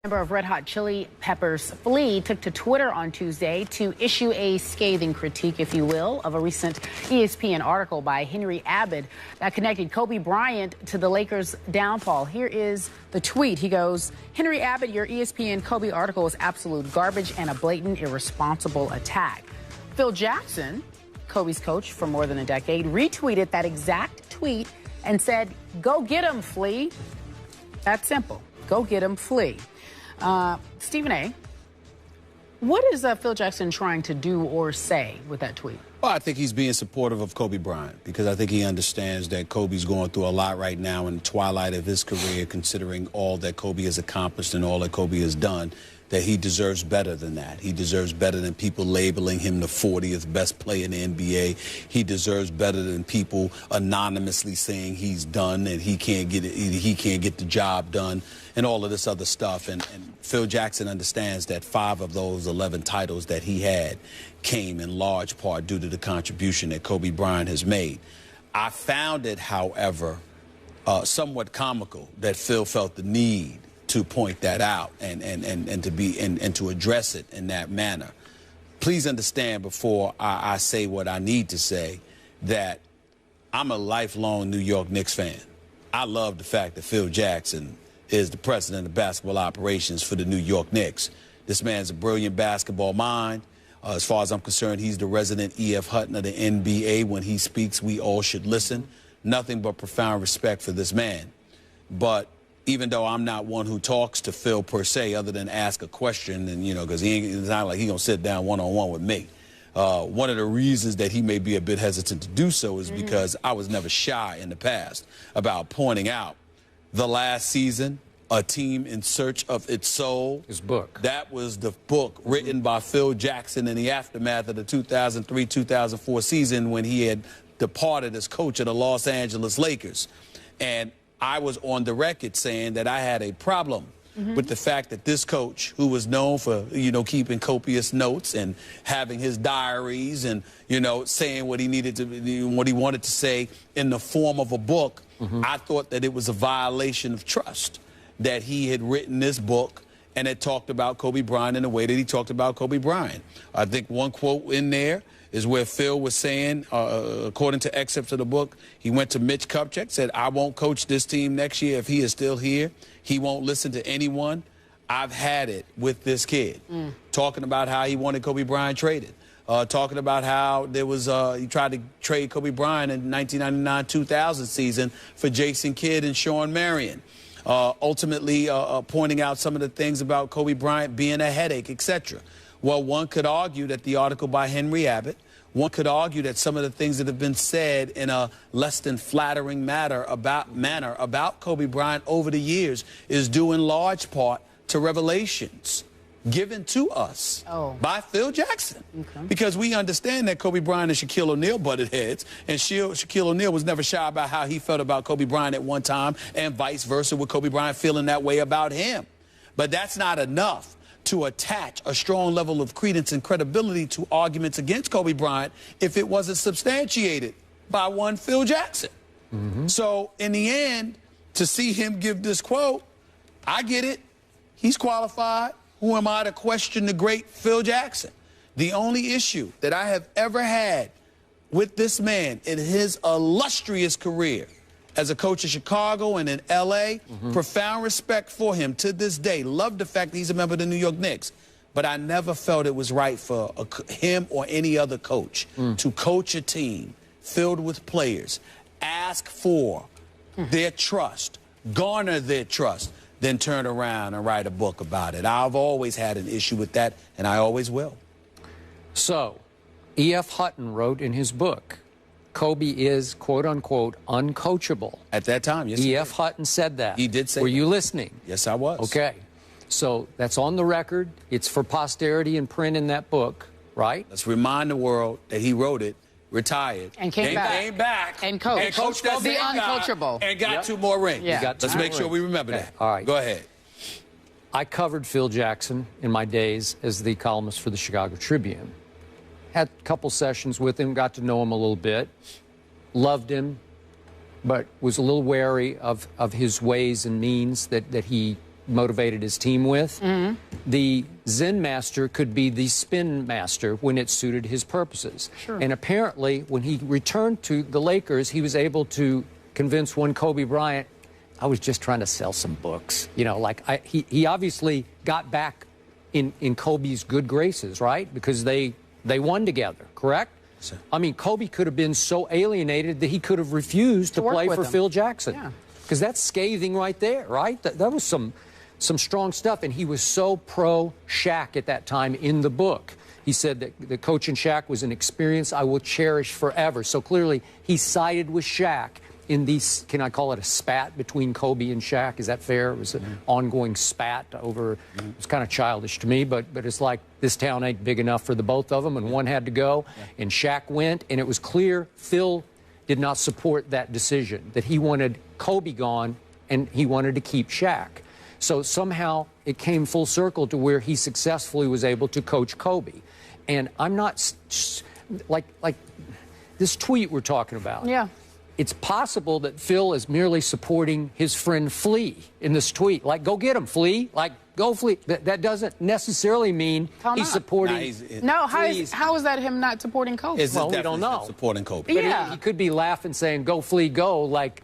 Member of Red Hot Chili Peppers, Flea, took to Twitter on Tuesday to issue a scathing critique, if you will, of a recent ESPN article by Henry Abbott that connected Kobe Bryant to the Lakers' downfall. Here is the tweet. He goes, "Henry Abbott, your ESPN Kobe article is absolute garbage and a blatant, irresponsible attack." Phil Jackson, Kobe's coach for more than a decade, retweeted that exact tweet and said, "Go get him, Flea." That's simple. Go get him, Flea. Stephen A., what is Phil Jackson trying to do or say with that tweet? Well, I think he's being supportive of Kobe Bryant because I think he understands that Kobe's going through a lot right now in the twilight of his career, considering all that Kobe has accomplished and all that Kobe has done, that he deserves better than that. He deserves better than people labeling him the 40th best player in the NBA. He deserves better than people anonymously saying he's done and he can't get it, he can't get the job done and all of this other stuff. And Phil Jackson understands that 5 of those 11 titles that he had came in large part due to the contribution that Kobe Bryant has made. I found it, however, somewhat comical that Phil felt the need to point that out and to address it in that manner. Please understand before I say what I need to say that I'm a lifelong New York Knicks fan. I love the fact that Phil Jackson is the president of basketball operations for the New York Knicks. This man's a brilliant basketball mind. As far as I'm concerned, he's the resident E.F. Hutton of the NBA. When he speaks, we all should listen. Nothing but profound respect for this man. But even though I'm not one who talks to Phil per se, other than ask a question, and because it's not like he's gonna sit down one-on-one with me. One of the reasons that he may be a bit hesitant to do so is because I was never shy in the past about pointing out the last season, A Team in Search of Its Soul. His book. That was the book written by Phil Jackson in the aftermath of the 2003-2004 season when he had departed as coach of the Los Angeles Lakers. And I was on the record saying that I had a problem with the fact that this coach, who was known for, keeping copious notes and having his diaries and, saying what he needed to, what he wanted to say in the form of a book, I thought that it was a violation of trust that he had written this book and had talked about Kobe Bryant in the way that he talked about Kobe Bryant. I think one quote in there is where Phil was saying, according to excerpts of the book, he went to Mitch Kupchak, said, "I won't coach this team next year if he is still here. He won't listen to anyone. I've had it with this kid." Talking about how he wanted Kobe Bryant traded. Talking about how there was, he tried to trade Kobe Bryant in the 1999-2000 season for Jason Kidd and Sean Marion. Ultimately pointing out some of the things about Kobe Bryant being a headache, etc. Well, one could argue that the article by Henry Abbott, one could argue that some of the things that have been said in a less than flattering manner about Kobe Bryant over the years is due in large part to revelations given to us by Phil Jackson. Because we understand that Kobe Bryant and Shaquille O'Neal butted heads, and Shaquille O'Neal was never shy about how he felt about Kobe Bryant at one time, and vice versa with Kobe Bryant feeling that way about him. But that's not enough to attach a strong level of credence and credibility to arguments against Kobe Bryant if it wasn't substantiated by one Phil Jackson. So in the end, to see him give this quote, I get it. He's qualified. Who am I to question the great Phil Jackson? The only issue that I have ever had with this man in his illustrious career as a coach in Chicago and in L.A., profound respect for him to this day. Love the fact that he's a member of the New York Knicks. But I never felt it was right for him or any other coach to coach a team filled with players, ask for their trust, garner their trust, then turn around and write a book about it. I've always had an issue with that, and I always will. So, E.F. Hutton wrote in his book, Kobe is, quote-unquote, uncoachable. At that time, yes. E.F. Hutton said that. He did say Were that. you listening? Yes, I was. Okay. So that's on the record. It's for posterity and print in that book, right? Let's remind the world that he wrote it, retired, and came back. And coached. And coached the uncoachable. And got 2 more rings. Yeah. Let's make sure we remember that. All right. Go ahead. I covered Phil Jackson in my days as the columnist for the Chicago Tribune. Had a couple sessions with him, got to know him a little bit, loved him, but was a little wary of his ways and means that he motivated his team with. The Zen master could be the spin master when it suited his purposes. Sure. And apparently, when he returned to the Lakers, he was able to convince one Kobe Bryant, I was just trying to sell some books. You know, like he obviously got back in Kobe's good graces, right? Because they won together, correct? Sure. I mean, Kobe could have been so alienated that he could have refused to play for Phil Jackson. Yeah. Because that's scathing right there, right? That was some strong stuff. And he was so pro Shaq at that time in the book. He said that the coaching Shaq was an experience I will cherish forever. So clearly he sided with Shaq in these, can I call it a spat between Kobe and Shaq? Is that fair? It was an ongoing spat over, it's kind of childish to me, but it's like this town ain't big enough for the both of them, and one had to go, and Shaq went, and it was clear Phil did not support that decision, that he wanted Kobe gone, and he wanted to keep Shaq. So somehow it came full circle to where he successfully was able to coach Kobe. And I'm not, like this tweet we're talking about. Yeah. It's possible that Phil is merely supporting his friend Flea in this tweet. Like, go get him, Flea. Like, go Flea. That doesn't necessarily mean he's supporting. No, how is that him not supporting Kobe? Well, we don't know. Supporting Kobe. But yeah. he could be laughing, saying, go Flea, go, like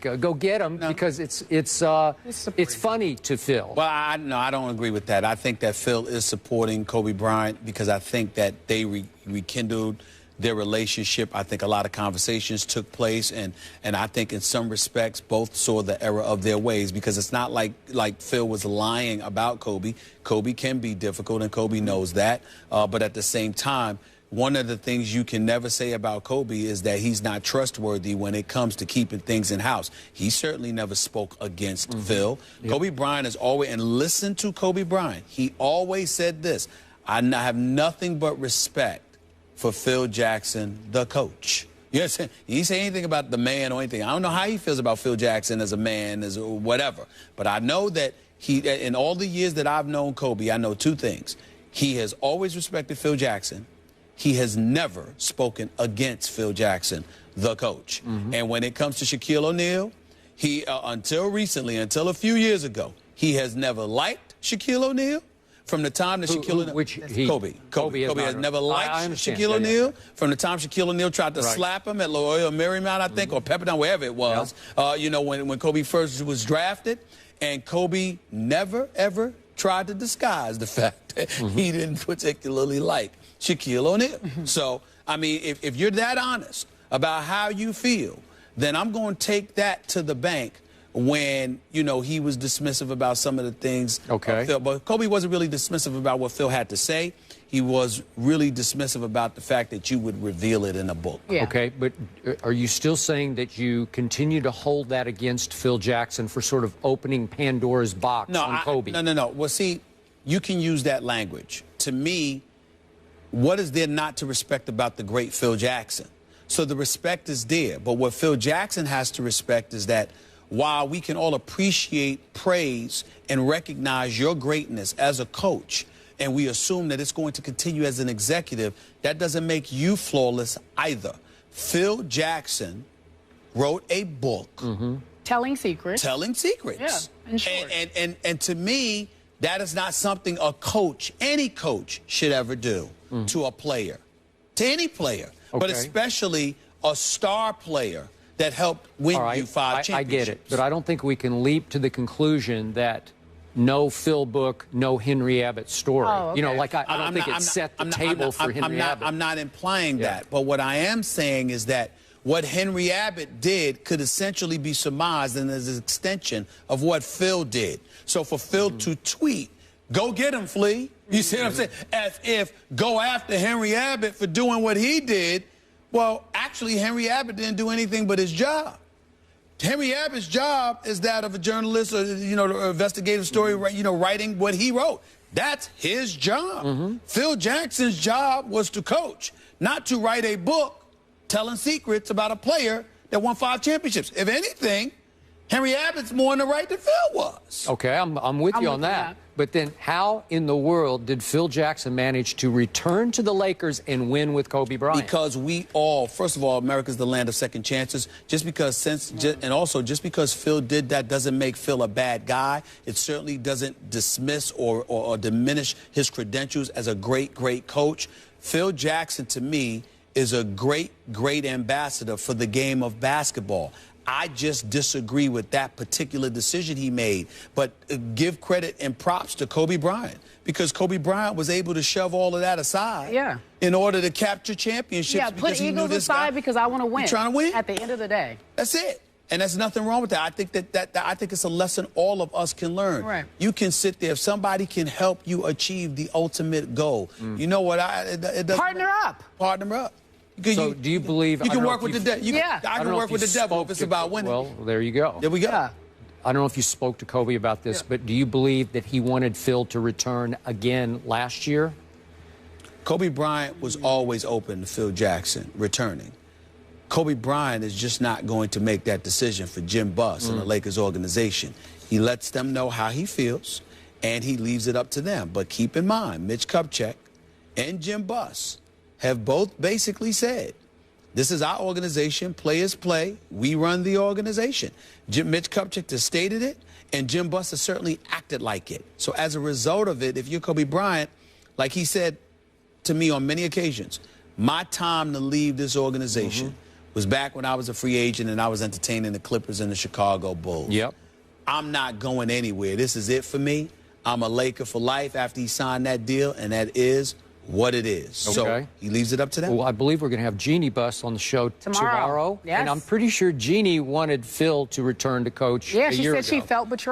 go get him, because it's funny to Phil. Well, I don't agree with that. I think that Phil is supporting Kobe Bryant because I think that they rekindled their relationship. I think a lot of conversations took place, and I think in some respects both saw the error of their ways, because it's not like Phil was lying about Kobe. Kobe can be difficult, and Kobe knows that. But at the same time, one of the things you can never say about Kobe is that he's not trustworthy when it comes to keeping things in house. He certainly never spoke against Phil. Yep. Kobe Bryant is always, and listen to Kobe Bryant, he always said this: I have nothing but respect for Phil Jackson, the coach. You know what I'm saying? He didn't say anything about the man or anything. I don't know how he feels about Phil Jackson as a man, as whatever. But I know that in all the years that I've known Kobe, I know two things. He has always respected Phil Jackson. He has never spoken against Phil Jackson, the coach. And when it comes to Shaquille O'Neal, he, until recently, until a few years ago, he has never liked Shaquille O'Neal. From the time that Shaquille O'Neal, Kobe has never liked Shaquille O'Neal. From the time Shaquille O'Neal tried to slap him at Loyola Marymount, I think, or Pepperdine, wherever it was, you know, when Kobe first was drafted. And Kobe never, ever tried to disguise the fact that he didn't particularly like Shaquille O'Neal. So, I mean, if you're that honest about how you feel, then I'm going to take that to the bank when, you know, he was dismissive about some of the things. Okay. Phil, but Kobe wasn't really dismissive about what Phil had to say. He was really dismissive about the fact that you would reveal it in a book. Yeah. Okay, but are you still saying that you continue to hold that against Phil Jackson for sort of opening Pandora's box on Kobe? No. Well, see, you can use that language. To me, what is there not to respect about the great Phil Jackson? So the respect is there. But what Phil Jackson has to respect is that while we can all appreciate, praise, and recognize your greatness as a coach, and we assume that it's going to continue as an executive, that doesn't make you flawless either. Phil Jackson wrote a book. Telling secrets. Telling secrets. Yeah, in short. And to me, that is not something a coach, any coach, should ever do to a player, to any player, but especially a star player that helped win you 5 championships. I get it, but I don't think we can leap to the conclusion that no Phil book, no Henry Abbott story. Oh, okay. You know, like I don't think it set the table for Henry Abbott. I'm not implying that, but what I am saying is that what Henry Abbott did could essentially be surmised and as an extension of what Phil did. So for Phil to tweet, go get him, Flea, you see what I'm saying? As if go after Henry Abbott for doing what he did. Well, actually, Henry Abbott didn't do anything but his job. Henry Abbott's job is that of a journalist or, you know, an investigative story, you know, writing what he wrote. That's his job. Phil Jackson's job was to coach, not to write a book telling secrets about a player that won 5 championships. If anything, Henry Abbott's more in the right than Phil was. Okay, I'm with you on that. But then how in the world did Phil Jackson manage to return to the Lakers and win with Kobe Bryant? Because first of all, America's the land of second chances. Just because Phil did that doesn't make Phil a bad guy. It certainly doesn't dismiss or diminish his credentials as a great coach. Phil Jackson, to me, is a great ambassador for the game of basketball. I just disagree with that particular decision he made. But give credit and props to Kobe Bryant, because Kobe Bryant was able to shove all of that aside in order to capture championships. Yeah, put egos aside because I want to win. You're trying to win? At the end of the day. That's it. And there's nothing wrong with that. I think I think it's a lesson all of us can learn. Right. You can sit there. If somebody can help you achieve the ultimate goal, you know what? Partner up. Partner up. So do you believe you can work with the devil? I can work with the devil if it's about winning. Well, there you go. There we go. Yeah. I don't know if you spoke to Kobe about this, but do you believe that he wanted Phil to return again last year? Kobe Bryant was always open to Phil Jackson returning. Kobe Bryant is just not going to make that decision for Jim Buss and the Lakers organization. He lets them know how he feels, and he leaves it up to them. But keep in mind, Mitch Kupchak and Jim Buss have both basically said, this is our organization, players play, we run the organization. Mitch Kupchak has stated it, and Jim Buss has certainly acted like it. So as a result of it, if you're Kobe Bryant, like he said to me on many occasions, my time to leave this organization was back when I was a free agent and I was entertaining the Clippers and the Chicago Bulls. Yep. I'm not going anywhere. This is it for me. I'm a Laker for life after he signed that deal, and that is what it is. Okay. So he leaves it up to them. Well, I believe we're going to have Jeannie Buss on the show tomorrow. Yes. And I'm pretty sure Jeannie wanted Phil to return to coach a year ago. She said she felt betrayed.